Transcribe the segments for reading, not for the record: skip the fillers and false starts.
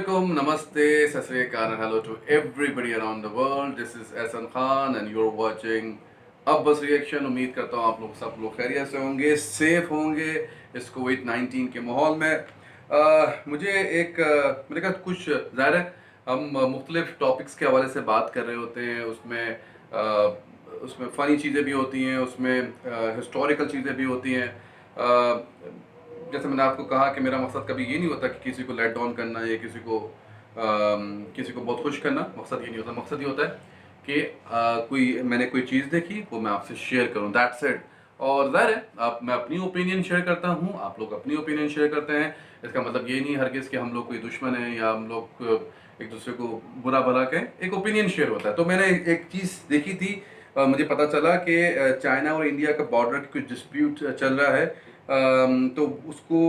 Assalamualaikum, Namaste, Sat Sri Akal, and hello to everybody around the world. This is Ehsan Khan and you're watching Abbas reaction. उम्मीद करता हूँ आप लोग सब लोग खैरियत से होंगे, सेफ होंगे इस कोविड-19 के माहौल में। मुझे मेरे ख्याल कुछ ज़ाहिर है हम मुख्तलिफ टॉपिक्स के हवाले से बात कर रहे होते हैं। उसमें फ़नी चीज़ें भी होती हैं, उसमें हिस्टोरिकल चीज़ें भी होती हैं। जैसे मैंने आपको कहा कि मेरा मकसद कभी ये नहीं होता कि किसी को लेट डाउन करना या किसी को बहुत खुश करना। मकसद ये नहीं होता। मकसद ये होता है कि मैंने कोई चीज़ देखी वो मैं आपसे शेयर करूं, दैट्स इट। और ज़ाहिर है मैं अपनी ओपिनियन शेयर करता हूं, आप लोग अपनी ओपिनियन शेयर करते हैं। इसका मतलब ये नहीं हरगिज़ कि हम लोग कोई दुश्मन हैं या हम लोग एक दूसरे को बुरा भला कहें। एक ओपिनियन शेयर होता है। तो मैंने एक चीज़ देखी थी, मुझे पता चला कि चाइना और इंडिया का बॉर्डर का कुछ डिस्प्यूट चल रहा है। तो उसको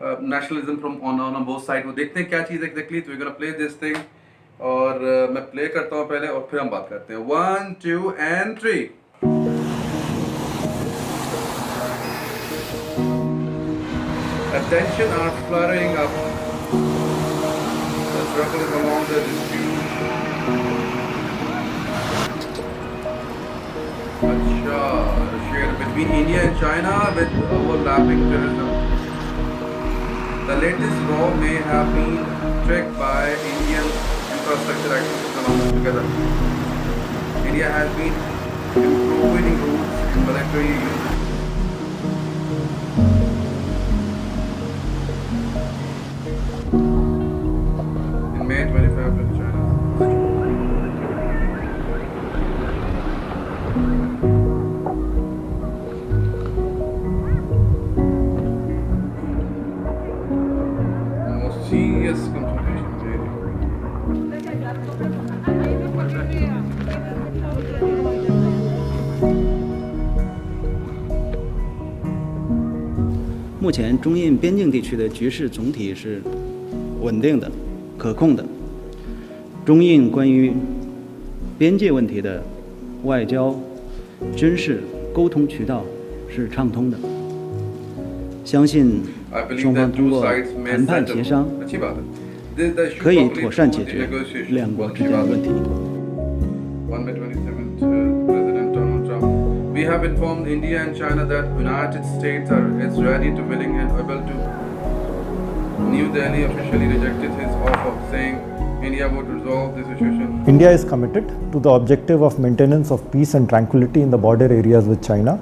nationalism from on both side, वो देखते हैं क्या चीज़ एग्जैक्टली। तो we gonna play this thing और मैं प्ले करता हूँ पहले और फिर हम बात करते हैं। 1 2 and 3। Attention are flaring up. The struggle is along the dispute. अच्छा, share between India and China with overlapping terrorism. The latest war may have been triggered by Indian infrastructure activities along together. India has been improving routes in military use. In May 25 in China. Most serious confrontation made.目前中印边境地区的局势总体是稳定的、可控的。中印关于边界问题的外交、军事沟通渠道是畅通的。相信 I believe 双 that 方通 two 过 sides may 谈判 settle. 协商， अच्छी बात है। The issue 可以 properly 妥善解 through 决 negotiation. 两国 बहुत 之 अच्छी 间的 बात 问题。 On May 27th, President Donald Trump. We have informed India and China that United States is ready to willing and able to. New Delhi officially rejected his offer, saying India would resolve the situation. India is committed to the objective of maintenance of peace and tranquility in the border areas with China,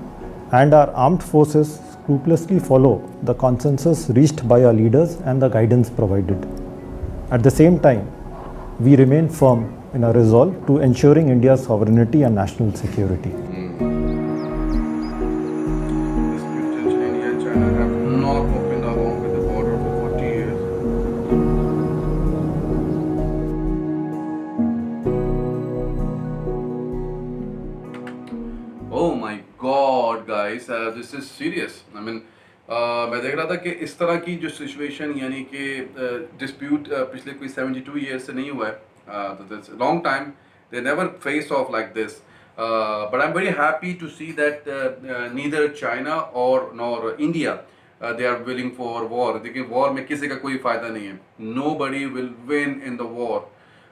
and our armed forces scrupulously follow the consensus reached by our leaders and the guidance provided. At the same time, we remain firm in our resolve to ensuring India's sovereignty and national security. Disputes in India and China have not opened along with the border for 40 years. Oh my God, guys, this is serious. I mean, मैं देख रहा था कि इस तरह की जो situation यानी कि डिस्प्यूट पिछले कोई 72 ईयर्स से नहीं हुआ है। That's a long time. They never face off like this. But I'm very happy to see that neither China or nor India they are willing for war. देखिए war में किसी का कोई फायदा नहीं है. Nobody will win in the war.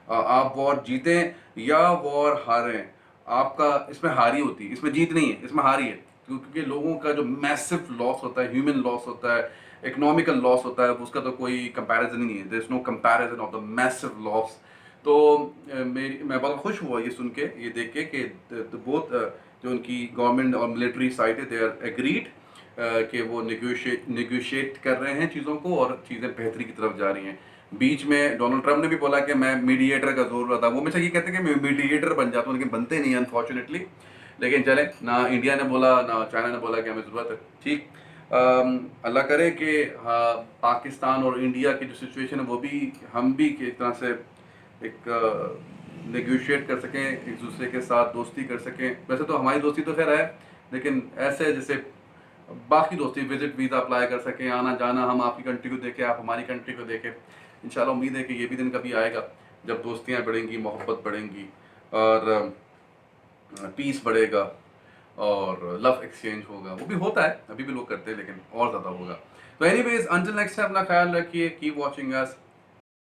आप war जीतें या वॉर हारें, आपका इसमें हारी होती है, इसमें जीत नहीं है, इसमें हारी है। क्योंकि लोगों का जो मैसिव लॉस होता है, ह्यूमन लॉस होता है, इकोनॉमिकल लॉस होता है, उसका तो कोई कंपैरिजन ही नहीं है। There is no comparison of the massive loss. तो मैं बहुत खुश हुआ ये सुन के, ये देख के कि बोथ जो उनकी गवर्नमेंट और मिलिट्री साइड है, दे आर एग्रीड कि वो नेगोशिएट कर रहे हैं चीज़ों को और चीज़ें बेहतरी की तरफ जा रही हैं। बीच में डोनाल्ड ट्रंप ने भी बोला कि मैं मीडिएटर का जोर रहा था। वो हमेशा ये कहते हैं कि मैं मीडिएटर बन जाता हूँ, लेकिन बनते नहीं अनफॉर्चुनेटली। लेकिन चले, ना इंडिया ने बोला ना चाइना ने बोला कि हमें ज़रूरत है। ठीक, अल्लाह करे कि हाँ, पाकिस्तान और इंडिया की जो सिचुएशन है वो भी हम भी कि तरह से एक नेगोशिएट कर सकें, एक दूसरे के साथ दोस्ती कर सकें। वैसे तो हमारी दोस्ती तो खैर है, लेकिन ऐसे जैसे बाकी दोस्ती, विजिट वीज़ा अप्लाई कर सकें, आना जाना, हम आपकी कंट्री को देखें, आप हमारी कंट्री को देखें। इंशाल्लाह उम्मीद है कि ये भी दिन कभी आएगा जब दोस्तियाँ बढ़ेंगी, मोहब्बत बढ़ेंगी और पीस बढ़ेगा और लव एक्सचेंज होगा। वो भी होता है, अभी भी लोग करते हैं, लेकिन और ज़्यादा होगा। तो एनीवेज, अंटिल नेक्स्ट टाइम, अपना ख्याल रखिए, कीप वॉचिंग अस।